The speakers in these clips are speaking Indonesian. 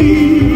You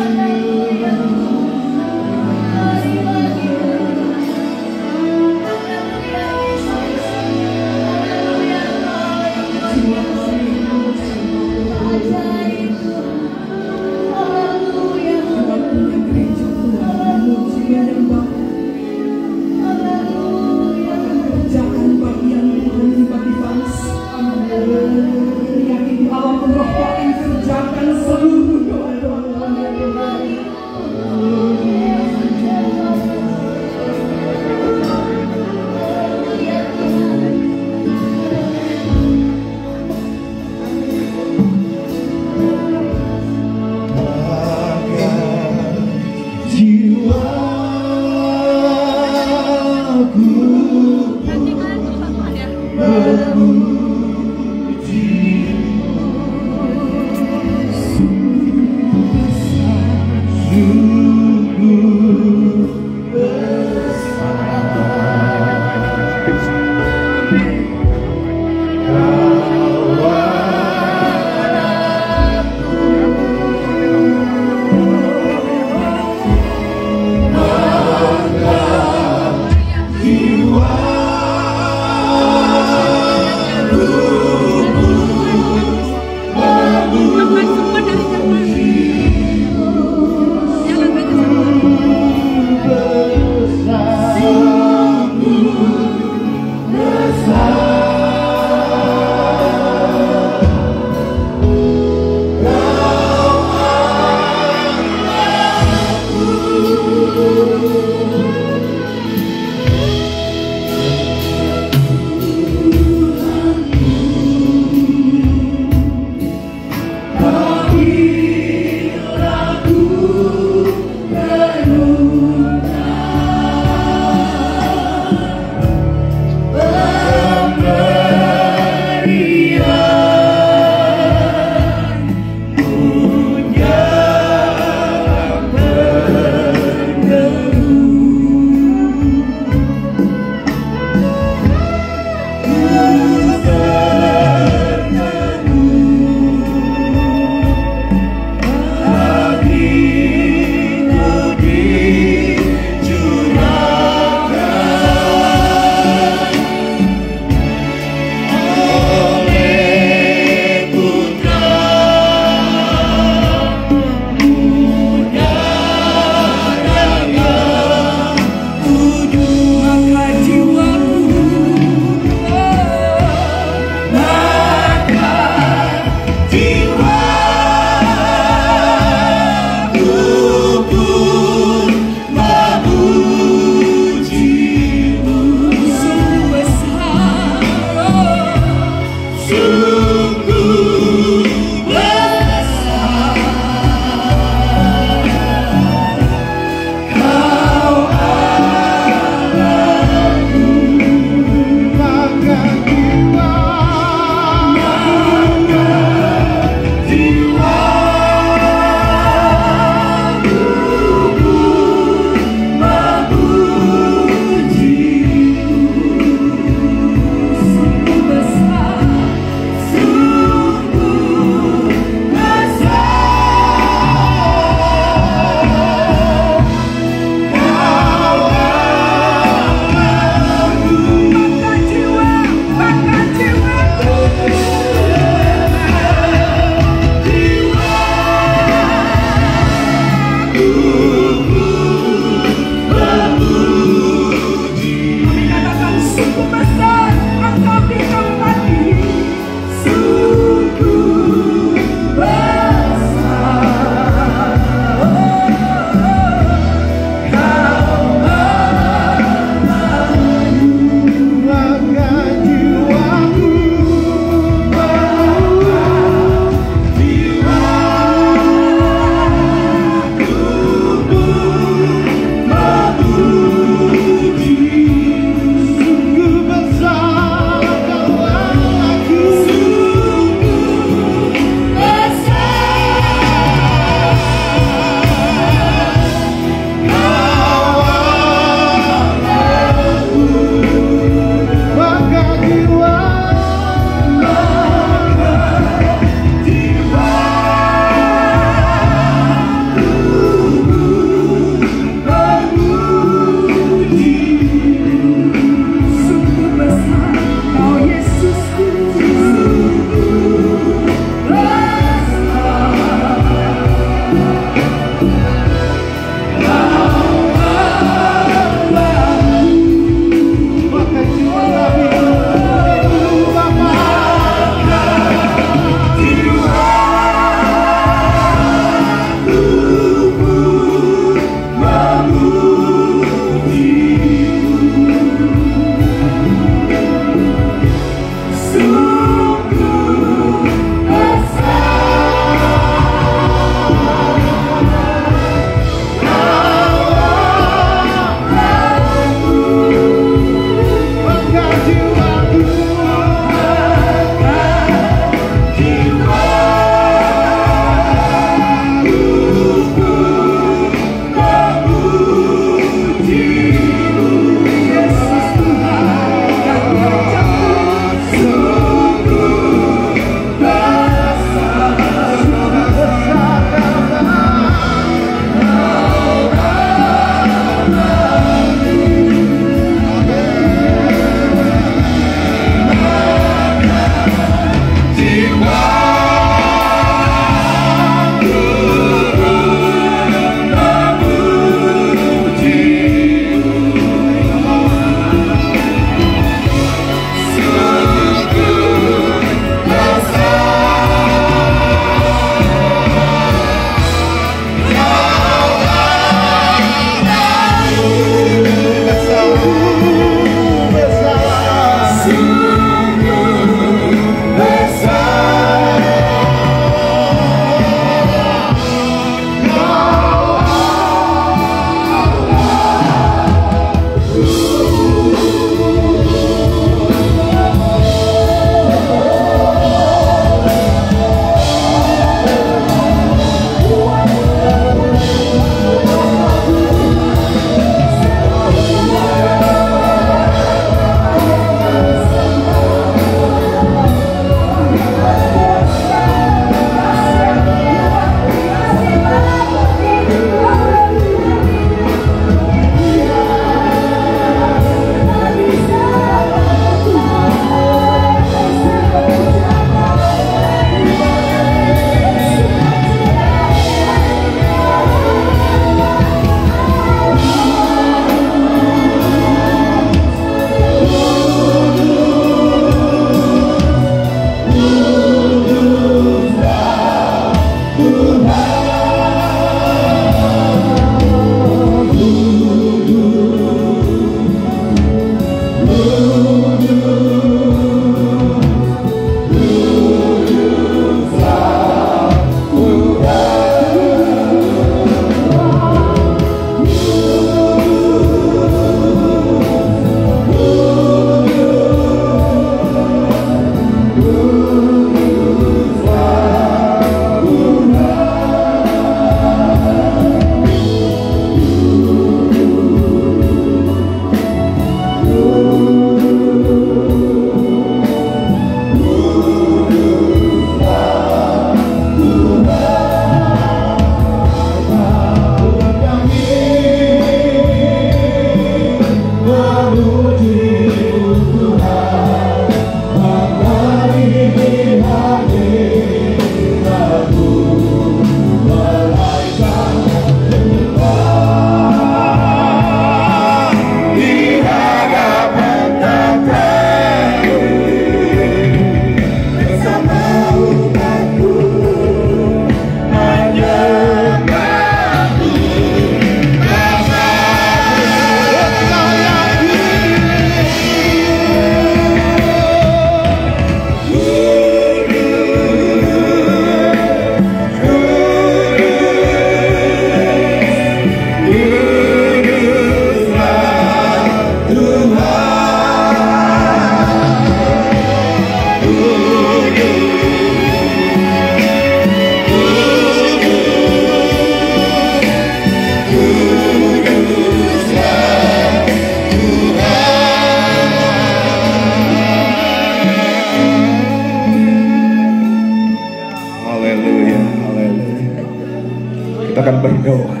akan berdoa.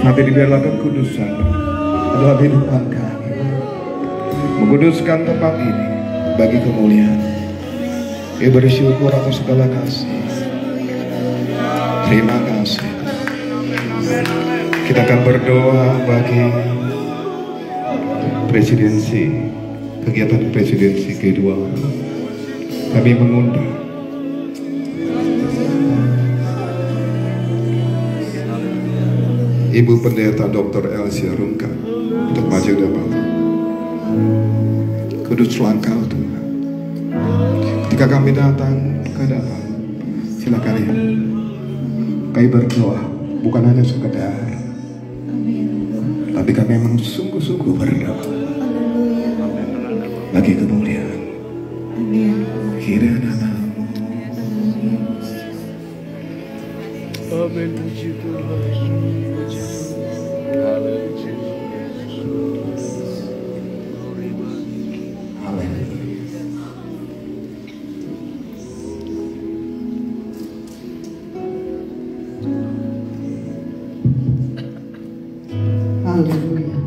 Nanti dibiarlah kekudusan adalah kehidupan kami, menguduskan tempat ini bagi kemuliaan. Kita bersyukur atas segala kasih. Terima kasih. Kita akan berdoa bagi presidensi, kegiatan presidensi kedua. Kami mengundang Ibu Pendeta Dr. Elsia Rungka untuk maju depan. Kuduslah Engkau Tuhan. Ketika kami datang ke depan, silakan ya. Kami berdoa bukan hanya sekedar, tapi kami memang sungguh-sungguh berdoa bagi kemuliaan. Kirana. Amin. Puji Tuhan. Haleluya.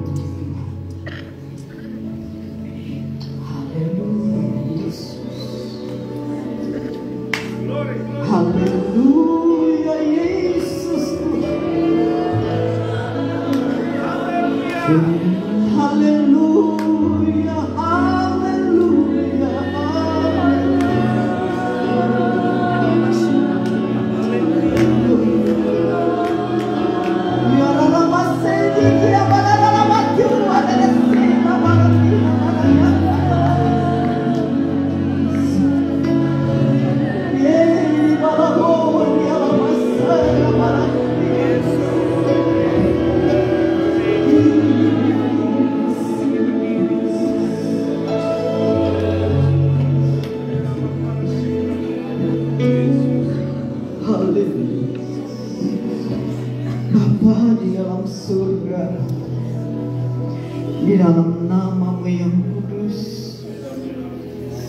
Haleluya Yesus. Haleluya, haleluya, Bapa di dalam surga, di dalam nama-Mu yang kudus,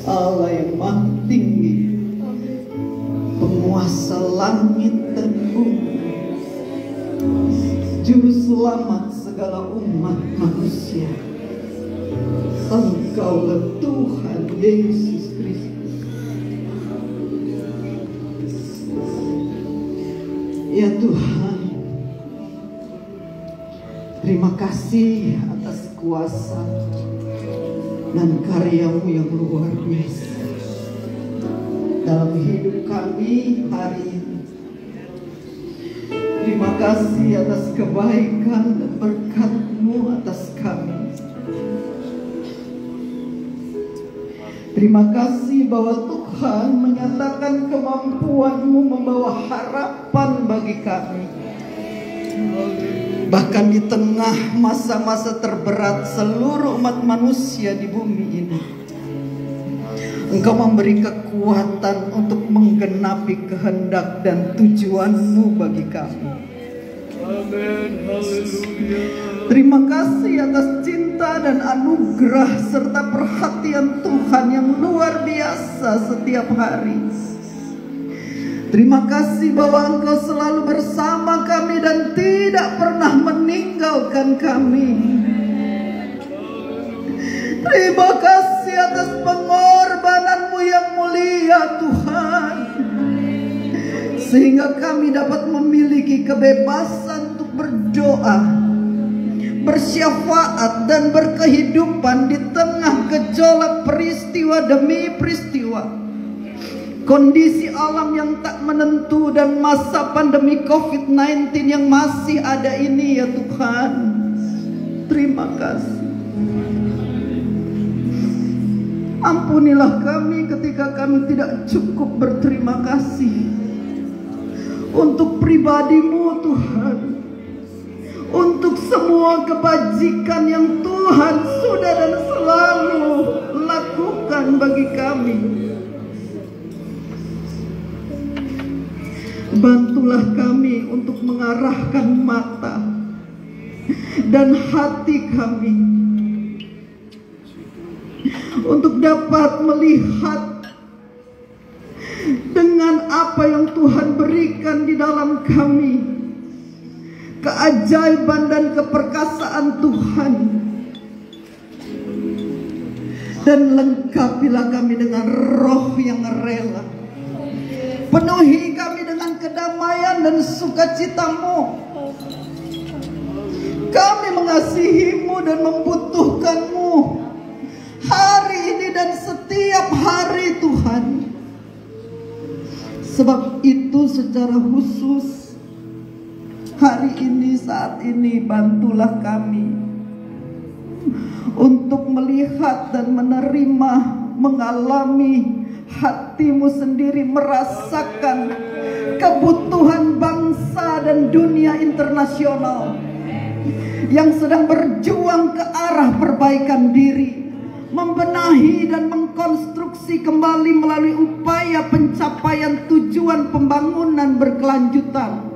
Allah yang maha tinggi, penguasa langit dan bumi, juru selamat segala umat manusia. Engkaulah Tuhan Yesus Kristus. Ya Tuhan, terima kasih atas kuasa dan karya-Mu yang luar biasa dalam hidup kami hari ini. Terima kasih atas kebaikan dan berkat-Mu atas kami. Terima kasih bahwa Tuhan menyatakan kemampuan-Mu membawa harapan bagi kami. Bahkan di tengah masa-masa terberat seluruh umat manusia di bumi ini, Engkau memberi kekuatan untuk menggenapi kehendak dan tujuan-Mu bagi kami. Amin. Haleluya. Terima kasih atas cinta dan anugerah serta perhatian Tuhan yang luar biasa setiap hari. Terima kasih bahwa Engkau selalu bersama kami dan tidak pernah meninggalkan kami. Terima kasih atas pengorbanan-Mu yang mulia Tuhan, sehingga kami dapat memiliki kebebasan untuk berdoa, bersyafaat dan berkehidupan di tengah gejolak peristiwa demi peristiwa, kondisi alam yang tak menentu dan masa pandemi COVID-19 yang masih ada ini ya Tuhan. Terima kasih. Ampunilah kami ketika kami tidak cukup berterima kasih untuk pribadi-Mu Tuhan, untuk semua kebajikan yang Tuhan sudah dan selalu lakukan bagi kami. Bantulah kami untuk mengarahkan mata dan hati kami untuk dapat melihat dengan apa yang Tuhan berikan di dalam kami, keajaiban dan keperkasaan Tuhan. Dan lengkapilah kami dengan roh yang rela. Penuhi kami dengan kedamaian dan sukacita-Mu. Kami mengasihi-Mu dan membutuhkan-Mu hari ini dan setiap hari, Tuhan. Sebab itu secara khusus hari ini, saat ini, bantulah kami untuk melihat dan menerima, mengalami hati-Mu sendiri, merasakan kebutuhan bangsa dan dunia internasional yang sedang berjuang ke arah perbaikan diri, membenahi dan mengkonstruksi kembali melalui upaya pencapaian tujuan pembangunan berkelanjutan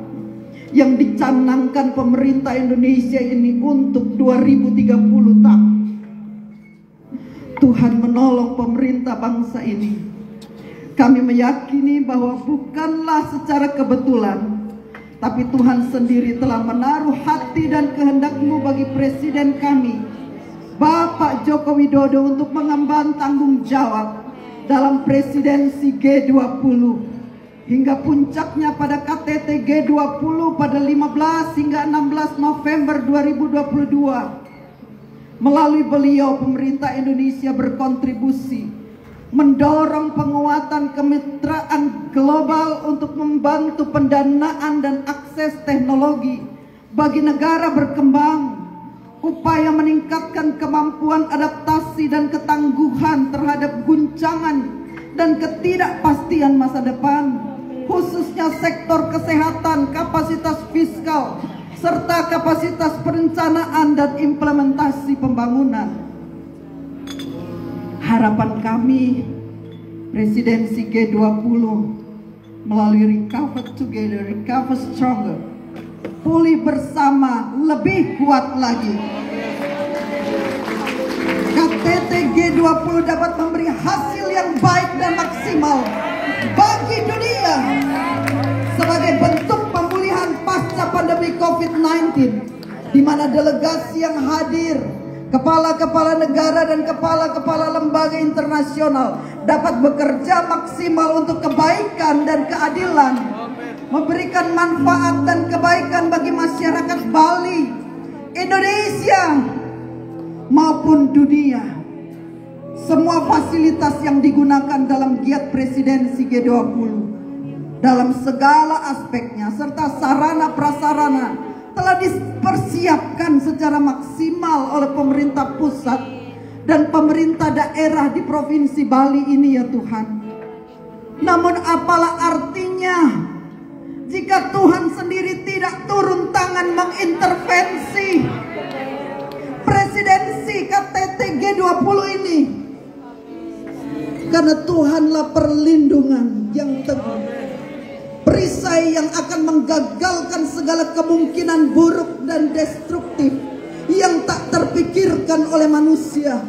yang dicanangkan pemerintah Indonesia ini untuk 2030 tahun. Tuhan menolong pemerintah bangsa ini. Kami meyakini bahwa bukanlah secara kebetulan, tapi Tuhan sendiri telah menaruh hati dan kehendak-Mu bagi Presiden kami, Bapak Joko Widodo, untuk mengemban tanggung jawab dalam presidensi G20 hingga puncaknya pada KTT G20 pada 15 hingga 16 November 2022. Melalui beliau, pemerintah Indonesia berkontribusi mendorong penguatan kemitraan global untuk membantu pendanaan dan akses teknologi bagi negara berkembang, upaya meningkatkan kemampuan adaptasi dan ketangguhan terhadap guncangan dan ketidakpastian masa depan, khususnya sektor kesehatan, kapasitas fiskal, serta kapasitas perencanaan dan implementasi pembangunan. Harapan kami, presidensi G20 melalui Recover Together, Recover Stronger, pulih bersama, lebih kuat lagi. KTT G20 dapat memberi hasil yang baik dan maksimal bagi dunia sebagai bentuk pemulihan pasca pandemi COVID-19, di mana delegasi yang hadir, kepala-kepala negara dan kepala-kepala lembaga internasional dapat bekerja maksimal untuk kebaikan dan keadilan, memberikan manfaat dan kebaikan bagi masyarakat Bali, Indonesia maupun dunia. Semua fasilitas yang digunakan dalam giat presidensi G20 dalam segala aspeknya serta sarana prasarana telah dipersiapkan secara maksimal oleh pemerintah pusat dan pemerintah daerah di Provinsi Bali ini, ya Tuhan. Namun apalah artinya jika Tuhan sendiri tidak turun tangan mengintervensi presidensi KTT G20 ini? Karena Tuhanlah perlindungan yang teguh, perisai yang akan menggagalkan segala kemungkinan buruk dan destruktif yang tak terpikirkan oleh manusia.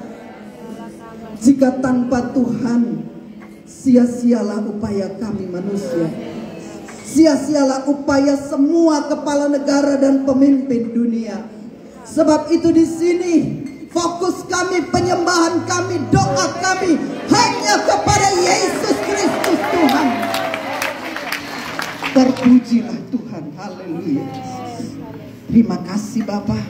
Jika tanpa Tuhan, sia-sialah upaya kami manusia, sia-sialah upaya semua kepala negara dan pemimpin dunia. Sebab itu di sini fokus kami, penyembahan kami, doa kami hanya kepada Yesus Kristus Tuhan. Terpujilah Tuhan, haleluya. Terima kasih Bapa.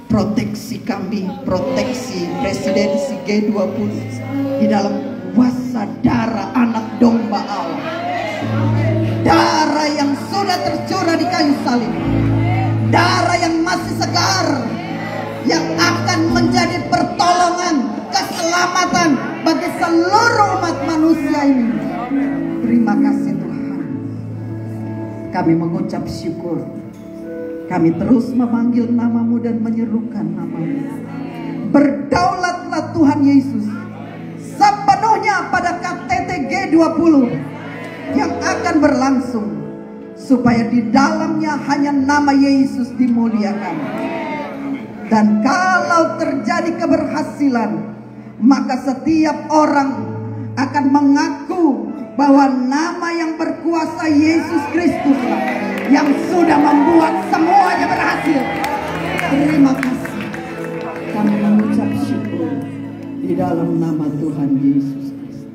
Proteksi kami, proteksi presidensi G20 di dalam kuasa darah anak domba Allah, darah yang sudah tercurah di kayu salib, darah yang masih segar, yang akan menjadi pertolongan, keselamatan bagi seluruh umat manusia ini. Terima kasih Tuhan. Kami mengucap syukur. Kami terus memanggil nama-Mu dan menyerukan nama-Mu. Berdaulatlah Tuhan Yesus sepenuhnya pada KTT G20 yang akan berlangsung, supaya di dalamnya hanya nama Yesus dimuliakan. Dan kalau terjadi keberhasilan, maka setiap orang akan mengaku bahwa nama yang berkuasa Yesus Kristus yang sudah membuat semuanya berhasil. Terima kasih. Kami mengucap syukur di dalam nama Tuhan Yesus Kristus.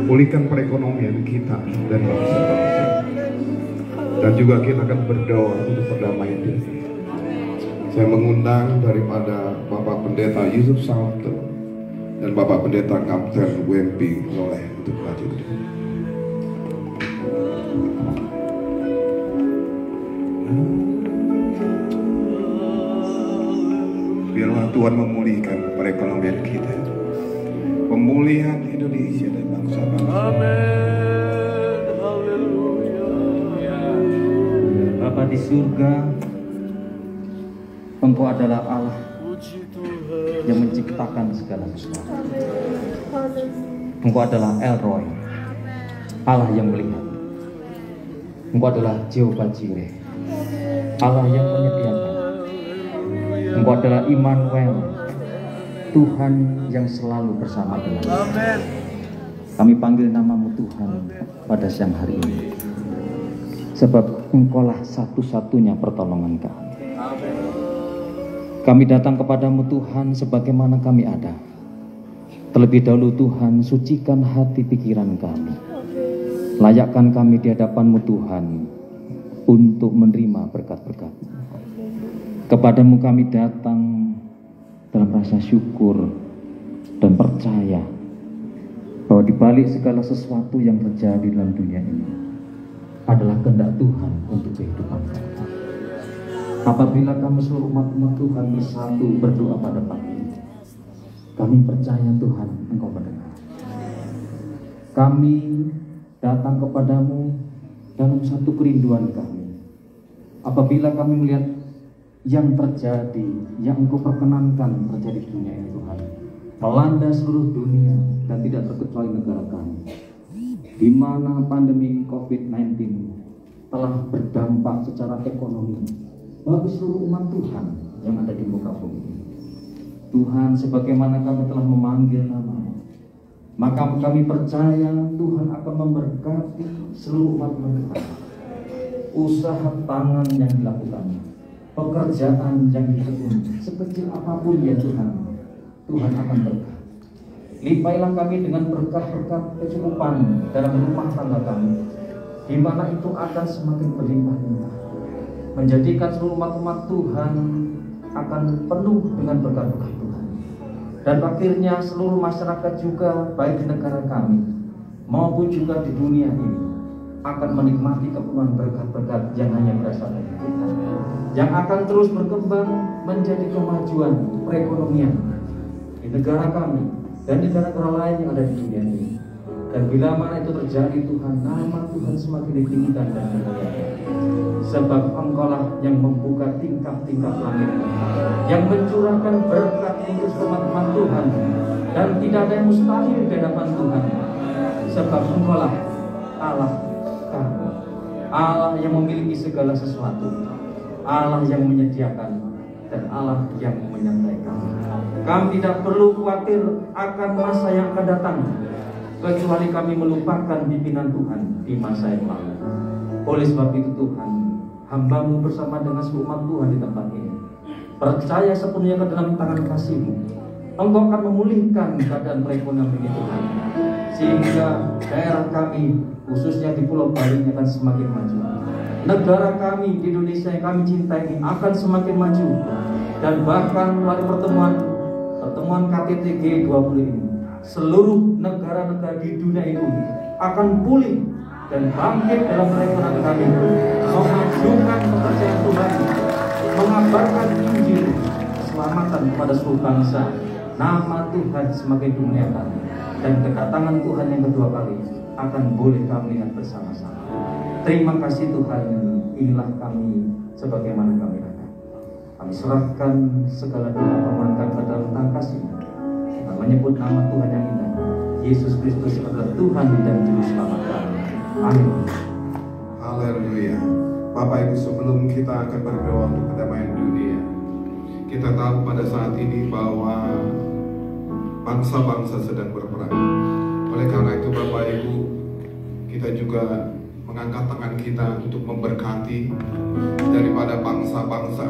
Pulihkan perekonomian kita dan bangsa-bangsa. Dan juga kita akan berdoa untuk perdamaian dunia. Saya mengundang daripada Bapak Pendeta Yusuf Sabto dan Bapak Pendeta Kapten Wempi Loleh untuk maju. Biarlah Tuhan memulihkan perekonomian kita, pemulihan Indonesia dan bangsa-bangsa. Amin. Haleluya. Bapa di surga, Engkau adalah Allah yang menciptakan segala sesuatu. Engkau adalah El Roy, Allah yang melihat. Engkau adalah Jehovah Jireh, Allah yang menyediakan. Engkau adalah Immanuel, Tuhan yang selalu bersama dengan kita. Amin. Kami panggil namamu Tuhan pada siang hari ini, sebab Engkaulah satu-satunya pertolongan kami. Amin. Kami datang kepadamu Tuhan sebagaimana kami ada. Terlebih dahulu Tuhan, sucikan hati pikiran kami. Layakkan kami di hadapanmu Tuhan untuk menerima berkat-berkat-Mu. Kepadamu kami datang dalam rasa syukur dan percaya bahwa di balik segala sesuatu yang terjadi dalam dunia ini adalah kehendak Tuhan untuk kehidupan kami. Apabila kami seluruh umat Tuhan bersatu berdoa pada pagi ini, kami percaya Tuhan Engkau mendengar. Kami datang kepadamu dalam satu kerinduan kami. Apabila kami melihat yang terjadi, yang Engkau perkenankan terjadi di dunia ini Tuhan, melanda seluruh dunia dan tidak terkecuali negara kami, di mana pandemi COVID-19 telah berdampak secara ekonomi bagi seluruh umat Tuhan yang ada di muka bumi ini. Tuhan, sebagaimana kami telah memanggil nama-Mu, maka kami percaya Tuhan akan memberkati seluruh umat Tuhan. Usaha tangan yang dilakukan, pekerjaan yang ditekuni, sekecil apapun ya Tuhan, Tuhan akan berkati. Lipailah kami dengan berkat-berkat kecukupan dalam rumah tangga kami, di mana itu akan semakin berlimpah-limpah, menjadikan seluruh umat-umat Tuhan akan penuh dengan berkat-berkat Tuhan. Dan akhirnya seluruh masyarakat juga, baik di negara kami maupun juga di dunia ini, akan menikmati kepenuhan berkat-berkat yang hanya berasal dari kita, yang akan terus berkembang menjadi kemajuan perekonomian di negara kami dan di negara lain yang ada di dunia ini. Dan bila mana itu terjadi, Tuhan, nama Tuhan semakin ditinggikan dan dimuliakan. Sebab Engkaulah yang membuka tingkap-tingkap langit, yang mencurahkan berkat untuk teman-teman Tuhan, dan tidak ada yang mustahil di hadapan Tuhan. Sebab Engkaulah Allah kami, Allah yang memiliki segala sesuatu, Allah yang menyediakan, dan Allah yang menyertai kami. Kami tidak perlu khawatir akan masa yang akan datang, kecuali kami melupakan pimpinan Tuhan di masa yang lalu. Oleh sebab itu Tuhan, hamba-Mu bersama dengan seluruh umat Tuhan di tempat ini percaya sepenuhnya ke dalam tangan kasih-Mu. Engkau akan memulihkan keadaan perekonomian ini, Tuhan, sehingga daerah kami, khususnya di Pulau Bali, akan semakin maju. Negara kami di Indonesia yang kami cintai ini akan semakin maju. Dan bahkan melalui pertemuan KTT G20 ini, seluruh negara-negara di dunia itu akan pulih dan bangkit dalam perekonomian kami, memajukan pekerjaan Tuhan, mengabarkan Injil keselamatan kepada seluruh bangsa. Nama Tuhan semakin dimuliakan, dan kedatangan Tuhan yang kedua kali akan boleh kami lihat bersama-sama. Terima kasih Tuhan, inilah kami sebagaimana kami ada. Kami serahkan segala doa permohonan ke dalam tangan kasih-Mu, menyebut nama Tuhan yang indah, Yesus Kristus adalah Tuhan dan Juru Selamat kami. Amin. Haleluya. Bapak Ibu, sebelum kita akan berdoa untuk kedamaian dunia, kita tahu pada saat ini bahwa bangsa-bangsa sedang berperang. Oleh karena itu Bapak Ibu, kita juga mengangkat tangan kita untuk memberkati daripada bangsa-bangsa.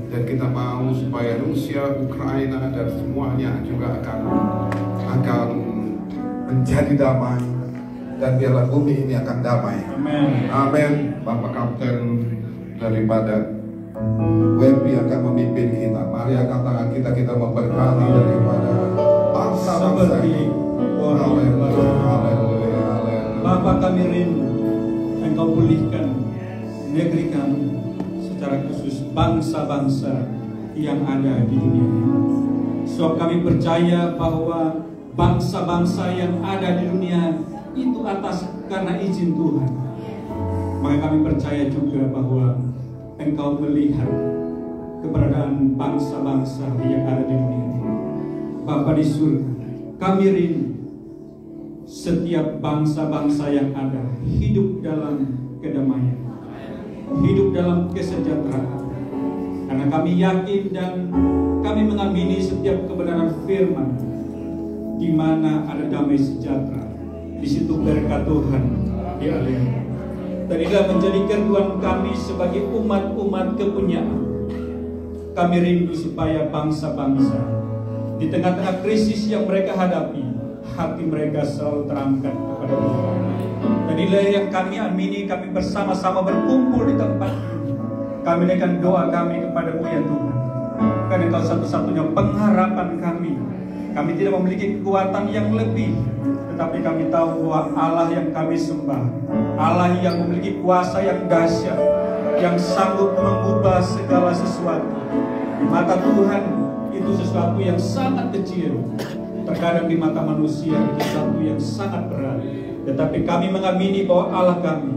Dan kita mau supaya Rusia, Ukraina, dan semuanya juga akan menjadi damai, dan biarlah bumi ini akan damai. Amin. Amin. Bapak Kapten daripada WP akan memimpin kita. Mari angkat tangan kita memberkati daripada bangsa-bangsa ini. Haleluya, haleluya, haleluya. Bapa, kami rindu Engkau pulihkan negeri kami, secara khusus bangsa-bangsa yang ada di dunia ini. Sebab kami percaya bahwa bangsa-bangsa yang ada di dunia itu atas karena izin Tuhan. Maka kami percaya juga bahwa Engkau melihat keberadaan bangsa-bangsa yang ada di dunia ini. Bapa di surga, kami rindu setiap bangsa-bangsa yang ada hidup dalam kedamaian, hidup dalam kesejahteraan. Karena kami yakin dan kami mengamini setiap kebenaran firman, di mana ada damai sejahtera, di situ berkat Tuhan dialirkan. Dan inilah menjadi kerinduan kami sebagai umat-umat kepunyaan. Kami rindu supaya bangsa-bangsa di tengah-tengah krisis yang mereka hadapi, hati mereka selalu terangkat kepada Tuhan. Dan inilah yang kami amini, kami bersama-sama berkumpul di tempat ini. Kami naikkan doa kami kepada-Mu ya Tuhan, karena Engkau satu-satunya pengharapan kami. Kami tidak memiliki kekuatan yang lebih, tetapi kami tahu bahwa Allah yang kami sembah, Allah yang memiliki kuasa yang dahsyat, yang sanggup mengubah segala sesuatu. Di mata Tuhan itu sesuatu yang sangat kecil, terkadang di mata manusia itu sesuatu yang sangat berat. Tetapi kami mengamini bahwa Allah kami,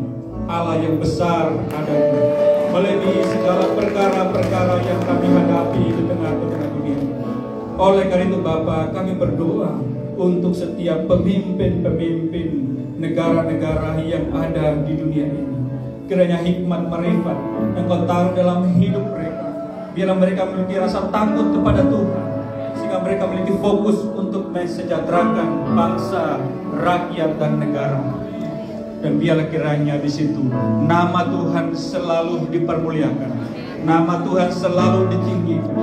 Allah yang besar adanya, melebihi segala perkara-perkara yang kami hadapi di tengah-tengah dunia. Oleh karena itu Bapa, kami berdoa untuk setiap pemimpin-pemimpin negara-negara yang ada di dunia ini. Kiranya hikmat marifat Engkau taruh dalam hidup mereka. Biarlah mereka memiliki rasa takut kepada Tuhan, sehingga mereka memiliki fokus untuk mensejahterakan bangsa, rakyat, dan negara. Dan biarlah kiranya di situ nama Tuhan selalu dipermuliakan, nama Tuhan selalu ditinggikan.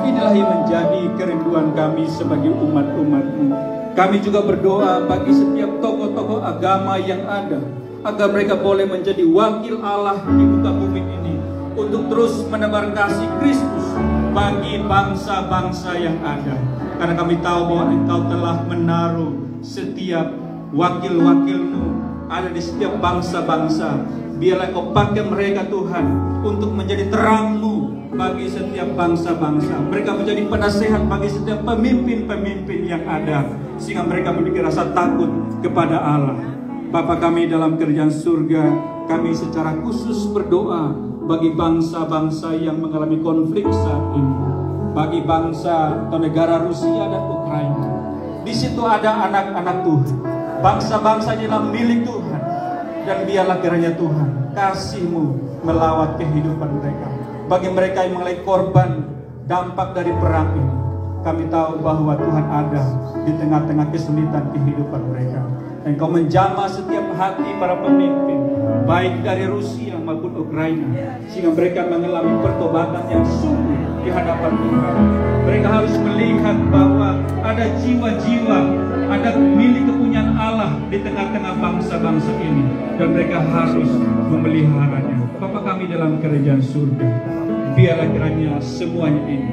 Inilah yang menjadi kerinduan kami sebagai umat-umat-Mu. Kami juga berdoa bagi setiap tokoh-tokoh agama yang ada, agar mereka boleh menjadi wakil Allah di muka bumi ini untuk terus menebar kasih Kristus bagi bangsa-bangsa yang ada. Karena kami tahu bahwa Engkau telah menaruh setiap wakil-wakil-Mu ada di setiap bangsa-bangsa. Biarlah Engkau pakai mereka Tuhan untuk menjadi terang-Mu bagi setiap bangsa-bangsa. Mereka menjadi penasehat bagi setiap pemimpin-pemimpin yang ada, sehingga mereka memiliki rasa takut kepada Allah. Bapa kami dalam kerajaan surga, kami secara khusus berdoa bagi bangsa-bangsa yang mengalami konflik saat ini, bagi bangsa atau negara Rusia dan Ukraina. Di situ ada anak-anak Tuhan, bangsa-bangsa adalah milik Tuhan, dan biarlah kiranya Tuhan kasih-Mu melawat kehidupan mereka. Bagi mereka yang mengalami korban dampak dari perang ini, kami tahu bahwa Tuhan ada di tengah-tengah kesulitan kehidupan mereka. Engkau menjamah setiap hati para pemimpin, baik dari Rusia maupun Ukraina, sehingga mereka mengalami pertobatan yang sungguh di hadapan Tuhan. Mereka harus melihat bahwa ada jiwa-jiwa, ada milik kepunyaan Allah di tengah-tengah bangsa-bangsa ini, dan mereka harus memeliharanya. Bapa kami dalam kerajaan surga, biarlah kiranya semuanya ini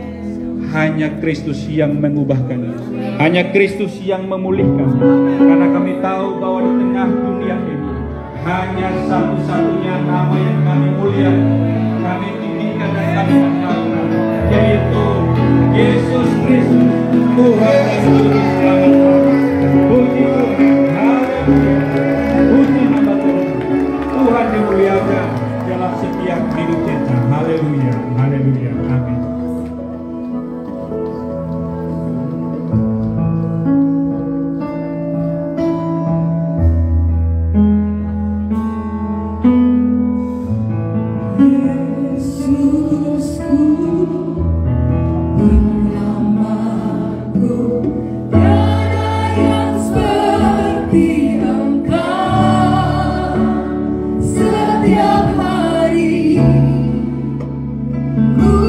hanya Kristus yang mengubahkan, hanya Kristus yang memulihkan. Karena kami tahu bahwa di tengah dunia ini hanya satu-satunya nama yang kami muliakan, kami tinggikan dan kami angkat, yaitu Yesus Kristus, Tuhan dan Juru Selamat kami. Puji Tuhan, haleluya, puji nama Tuhan. Tuhan dimuliakan dalam setiap hidup kita. Haleluya, haleluya, amin. Setiap hari ku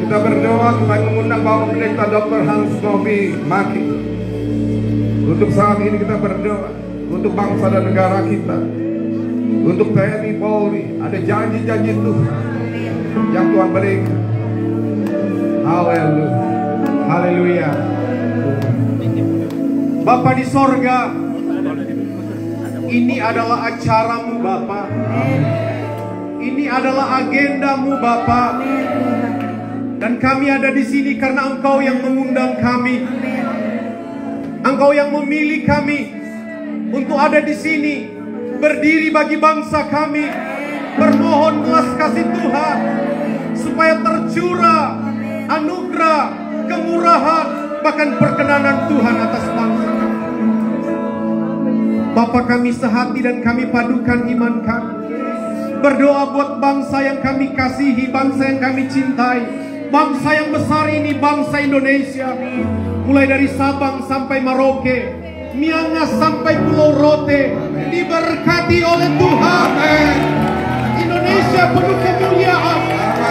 Kita berdoa supaya mengundang Bapak Pendeta Dr. Hans Novi Maki. Untuk saat ini kita berdoa untuk bangsa dan negara kita, untuk TNI Polri. Ada janji-janji Tuhan yang Tuhan berikan. Haleluya, haleluya. Bapa di sorga, ini adalah acaramu Bapa. Ini adalah agendamu Bapa. Dan kami ada di sini karena Engkau yang mengundang kami. Engkau yang memilih kami untuk ada di sini, berdiri bagi bangsa kami, bermohon belas kasih Tuhan supaya tercurah anugerah, kemurahan, bahkan perkenanan Tuhan atas bangsa kami. Bapa, kami sehati dan kami padukan iman kami, berdoa buat bangsa yang kami kasihi, bangsa yang kami cintai, bangsa yang besar ini, bangsa Indonesia. Mulai dari Sabang sampai Merauke, Miangas sampai Pulau Rote, diberkati oleh Tuhan. Indonesia penuh kemuliaan,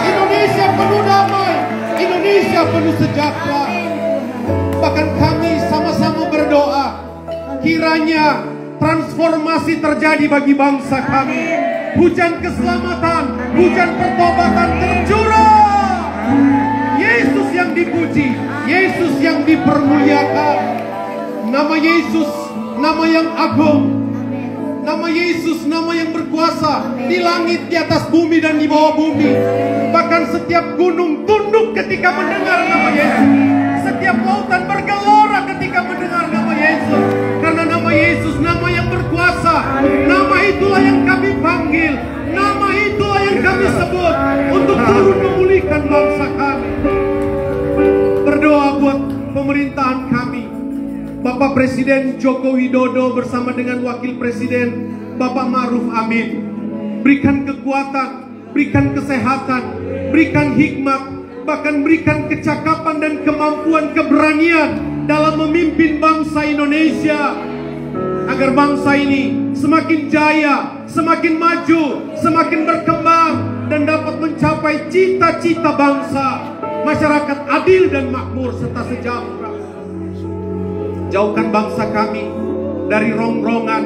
Indonesia penuh damai, Indonesia penuh sejahtera. Bahkan kami sama-sama berdoa, kiranya transformasi terjadi bagi bangsa kami. Hujan keselamatan, hujan pertobatan tercurah. Yesus yang dipuji, Yesus yang dipermuliakan. Nama Yesus, nama yang agung. Nama Yesus, nama yang berkuasa di langit, di atas bumi, dan di bawah bumi. Bahkan setiap gunung tunduk ketika mendengar nama Yesus. Setiap lautan bergelora ketika mendengar nama Yesus. Karena nama Yesus, nama yang berkuasa. Nama itulah yang kami panggil. Nama itulah yang kami sebut untuk turun memulihkan bangsa kami. Berdoa buat pemerintahan kami. Bapak Presiden Joko Widodo bersama dengan Wakil Presiden Bapak Ma'ruf Amin. Berikan kekuatan, berikan kesehatan, berikan hikmat, bahkan berikan kecakapan dan kemampuan keberanian dalam memimpin bangsa Indonesia. Agar bangsa ini semakin jaya, semakin maju, semakin berkembang, dan dapat mencapai cita-cita bangsa. Masyarakat adil dan makmur serta sejahtera. Jauhkan bangsa kami dari rongrongan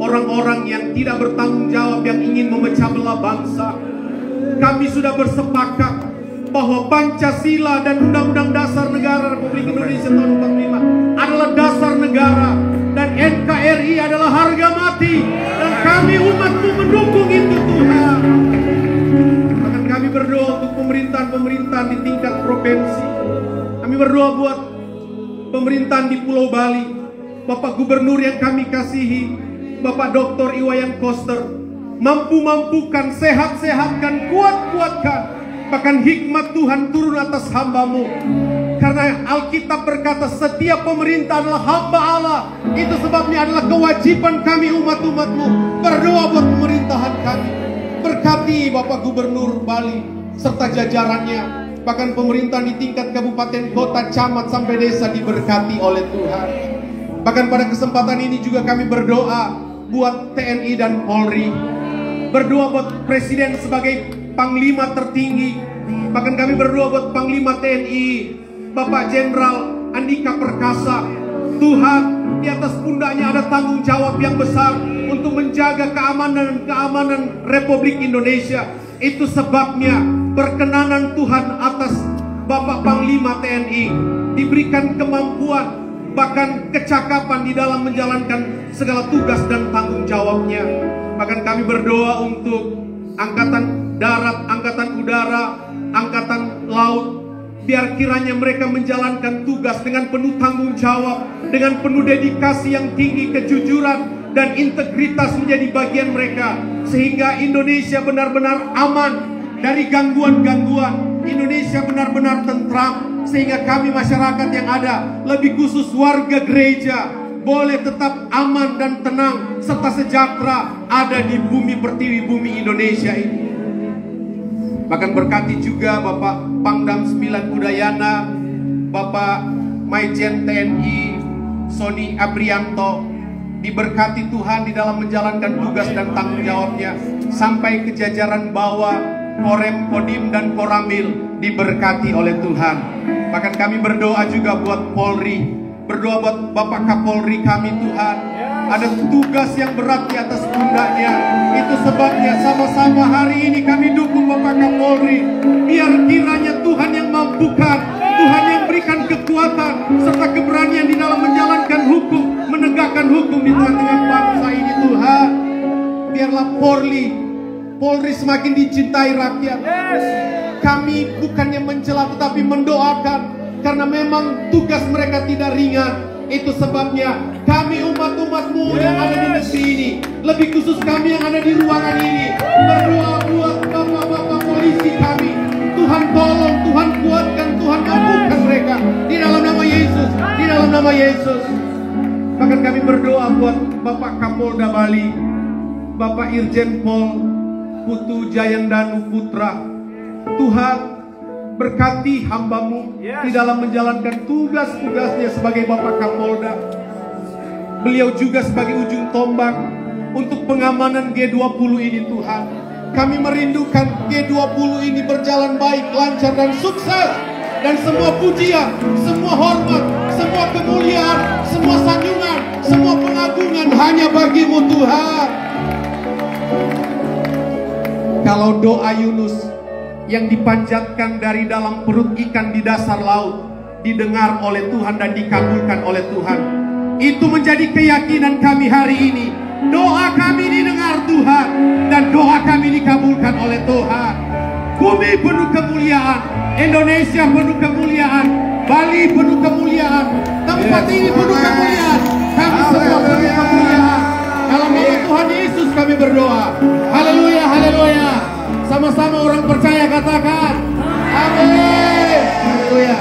orang-orang yang tidak bertanggung jawab yang ingin memecah belah bangsa. Kami sudah bersepakat bahwa Pancasila dan Undang-Undang Dasar Negara Republik Indonesia tahun 45 adalah dasar negara, dan NKRI adalah harga mati, dan kami umatmu mendukung itu Tuhan. Bahkan kami berdoa untuk pemerintahan-pemerintahan di tingkat provinsi. Kami berdoa buat pemerintahan di Pulau Bali, Bapak Gubernur yang kami kasihi, Bapak Dr. Iwayan Koster, mampu-mampukan, sehat-sehatkan, kuat-kuatkan, bahkan hikmat Tuhan turun atas hamba-Mu. Karena Alkitab berkata setiap pemerintah adalah hamba Allah. Itu sebabnya adalah kewajiban kami umat-umat-Mu berdoa buat pemerintahan kami. Berkati Bapak Gubernur Bali serta jajarannya. Bahkan pemerintahan di tingkat kabupaten, kota, camat, sampai desa diberkati oleh Tuhan. Bahkan pada kesempatan ini juga kami berdoa buat TNI dan Polri. Berdoa buat Presiden sebagai Panglima tertinggi. Bahkan kami berdoa buat Panglima TNI, Bapak Jenderal Andika Perkasa. Tuhan, di atas pundaknya ada tanggung jawab yang besar untuk menjaga keamanan Republik Indonesia. Itu sebabnya perkenanan Tuhan atas Bapak Panglima TNI, diberikan kemampuan, bahkan kecakapan di dalam menjalankan segala tugas dan tanggung jawabnya. Bahkan kami berdoa untuk Angkatan Darat, Angkatan Udara, Angkatan Laut, biar kiranya mereka menjalankan tugas dengan penuh tanggung jawab, dengan penuh dedikasi yang tinggi, kejujuran dan integritas menjadi bagian mereka, sehingga Indonesia benar-benar aman dari gangguan-gangguan. Indonesia benar-benar tentram, sehingga kami masyarakat yang ada, lebih khusus warga gereja, boleh tetap aman dan tenang serta sejahtera ada di bumi pertiwi bumi Indonesia ini. Bahkan berkati juga Bapak Pangdam 9 Udayana, Bapak Maijen TNI Sony Abrianto, diberkati Tuhan di dalam menjalankan tugas dan tanggung jawabnya, sampai ke jajaran bawah Korem, Kodim, dan Koramil diberkati oleh Tuhan. Bahkan kami berdoa juga buat Polri, berdoa buat Bapak Kapolri kami Tuhan. Ada tugas yang berat di atas pundaknya. Itu sebabnya sama-sama hari ini kami dukung Bapak Kapolri. Biar kiranya Tuhan yang mampukan, Tuhan yang berikan kekuatan serta keberanian di dalam menjalankan hukum, menegakkan hukum di tengah-tengah bangsa ini Tuhan. Biarlah Polri semakin dicintai rakyat. Kami bukannya mencela tetapi mendoakan, karena memang tugas mereka tidak ringan. Itu sebabnya kami umat-umatmu yang ada di negeri ini, lebih khusus kami yang ada di ruangan ini, berdoa buat bapak-bapak polisi kami. Tuhan tolong, Tuhan kuatkan, Tuhan mampukan mereka di dalam nama Yesus, di dalam nama Yesus. Bahkan kami berdoa buat Bapak Kapolda Bali, Bapak Irjen Pol Putu Jayandanu Putra. Tuhan berkati hambamu di dalam menjalankan tugas-tugasnya sebagai Bapak Kapolda. Beliau juga sebagai ujung tombak untuk pengamanan G20 ini Tuhan. Kami merindukan G20 ini berjalan baik, lancar dan sukses. Dan semua pujian, semua hormat, semua kemuliaan, semua sanjungan, semua pengagungan hanya bagimu Tuhan. Kalau doa Yunus yang dipanjatkan dari dalam perut ikan di dasar laut didengar oleh Tuhan dan dikabulkan oleh Tuhan, itu menjadi keyakinan kami hari ini. Doa kami didengar Tuhan dan doa kami dikabulkan oleh Tuhan. Bumi penuh kemuliaan, Indonesia penuh kemuliaan, Bali penuh kemuliaan, tempat ini penuh kemuliaan, kami semua penuh kemuliaan. Dalam nama Tuhan Yesus kami berdoa. Haleluya, haleluya. Sama-sama orang percaya katakan amin. Haleluya.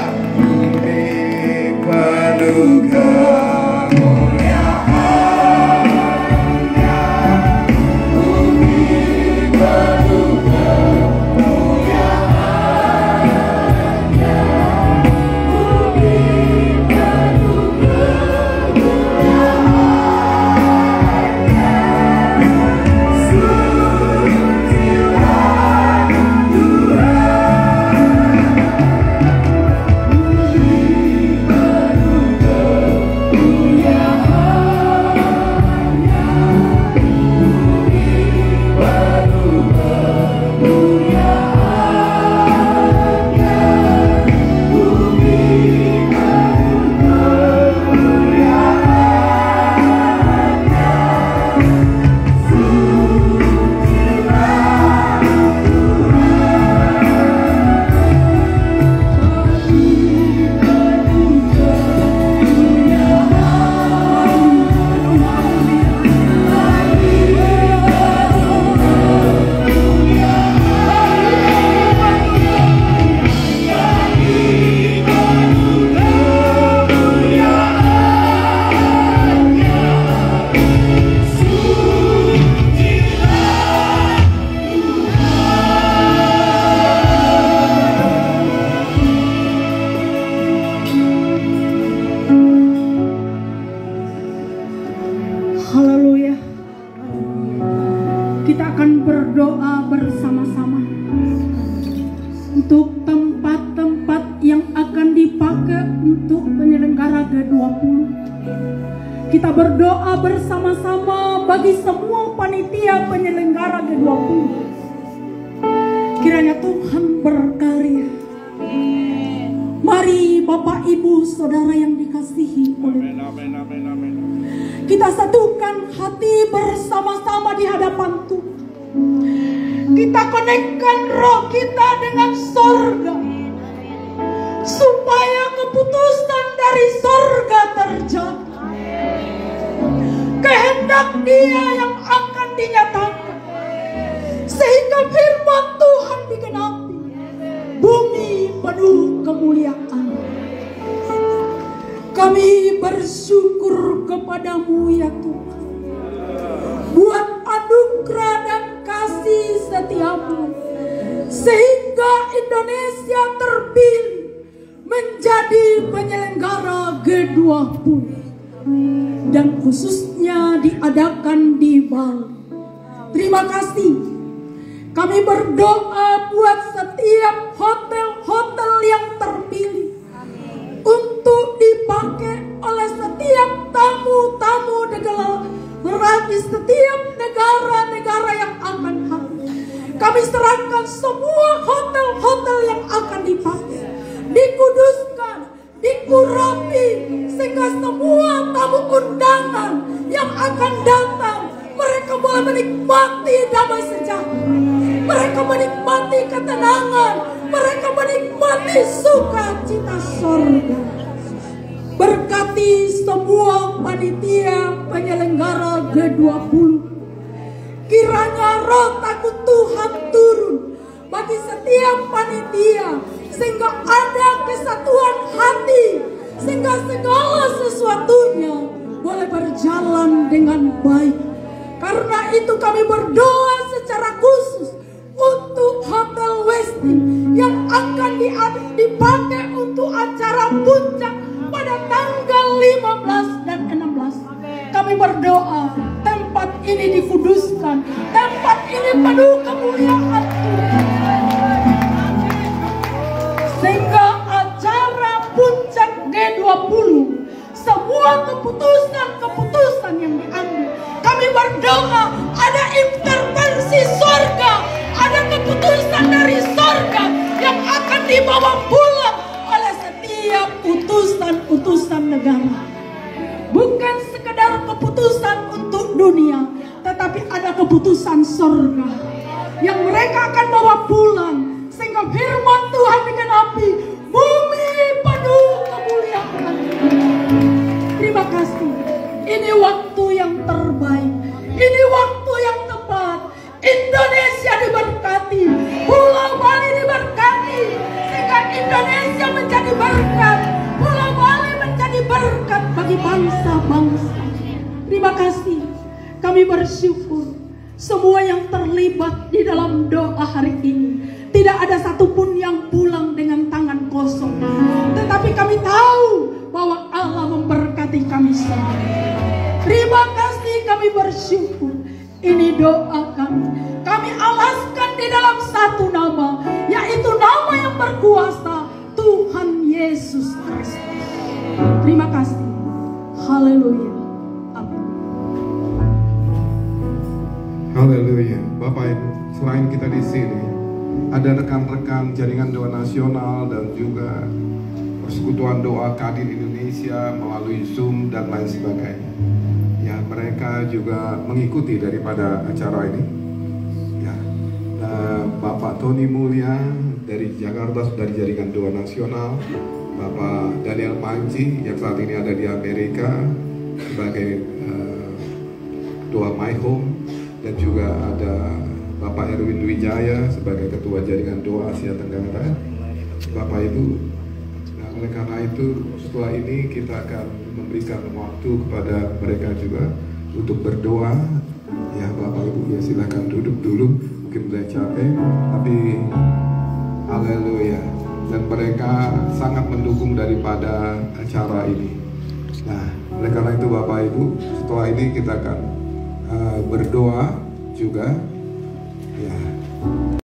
Haleluya. Kita akan berdoa bersama-sama untuk tempat-tempat yang akan dipakai untuk penyelenggara G20. Kita berdoa bersama-sama bagi semua panitia penyelenggara G20. Kiranya Tuhan berkarya. Mari Bapak Ibu Saudara yang dikasihi oleh Tuhan, kita satukan hati bersama-sama di hadapan Tuhan. Kita konekkan roh kita dengan sorga, supaya keputusan dari sorga terjadi. Kehendak Dia yang akan dinyatakan, sehingga firman Tuhan digenapi. Bumi penuh kemuliaan. Kami bersyukur kepadamu ya Tuhan, buat anugerah dan kasih setiamu, sehingga Indonesia terpilih menjadi penyelenggara G20 dan khususnya diadakan di Bali. Terima kasih Kami berdoa buat setiap hotel-hotel yang terpilih untuk dipakai oleh setiap tamu-tamu di setiap negara-negara yang akan hadir. Kami serahkan semua hotel-hotel yang akan dipakai, dikuduskan, dikurapi, sehingga semua tamu undangan yang akan datang, mereka boleh menikmati damai sejahtera, mereka menikmati ketenangan, mereka menikmati sukacita sorga. Berkati semua panitia penyelenggara G20. Kiranya roh takut Tuhan turun bagi setiap panitia, sehingga ada kesatuan hati, sehingga segala sesuatunya boleh berjalan dengan baik. Karena itu kami berdoa secara khusus untuk Hotel Westin yang akan dipakai untuk acara puncak pada tanggal 15 dan 16. Kami berdoa tempat ini dikuduskan, tempat ini penuh kemuliaan Tuhan, sehingga acara puncak G20, semua keputusan yang diambil, kami berdoa ada intervensi sorga, ada keputusan dari sorga yang akan dibawa pulang oleh setiap utusan negara. Bukan sekedar keputusan untuk dunia, tetapi ada keputusan sorga yang mereka akan bawa pulang, sehingga firman Tuhan digenapi, bumi penuh kemuliaan. Terima kasih. Ini waktu yang terbaik, ini waktu yang tepat. Indonesia diberkati, Pulau Bali diberkati, sehingga Indonesia menjadi berkat, Pulau Bali menjadi berkat bagi bangsa-bangsa. Terima kasih. Kami bersyukur semua yang terlibat di dalam doa hari ini. Tidak ada satupun yang pulang dengan tangan kosong, tetapi kami tahu bahwa Allah memberkati kami semua. Terima kasih, kami bersyukur. Ini doa kami. Kami alaskan di dalam satu nama, yaitu nama yang berkuasa, Tuhan Yesus Kristus. Terima kasih. Haleluya. Amin. Haleluya. Bapak Ibu, selain kita di sini, ada rekan-rekan jaringan doa nasional dan juga persekutuan doa Kadin Indonesia melalui Zoom dan lain sebagainya. Ya, mereka juga mengikuti daripada acara ini. Ya, Bapak Tony Mulya dari Jakarta dari jaringan doa nasional, Bapak Daniel Manji yang saat ini ada di Amerika sebagai doa My Home, dan juga ada Bapak Erwin Wijaya sebagai Ketua Jaringan Doa Asia Tenggara. Bapak Ibu, nah oleh karena itu setelah ini kita akan memberikan waktu kepada mereka juga untuk berdoa. Ya Bapak Ibu, ya silakan duduk dulu, mungkin udah capek, tapi haleluya. Dan mereka sangat mendukung daripada acara ini. Nah, oleh karena itu Bapak Ibu, setelah ini kita akan berdoa juga. Ya,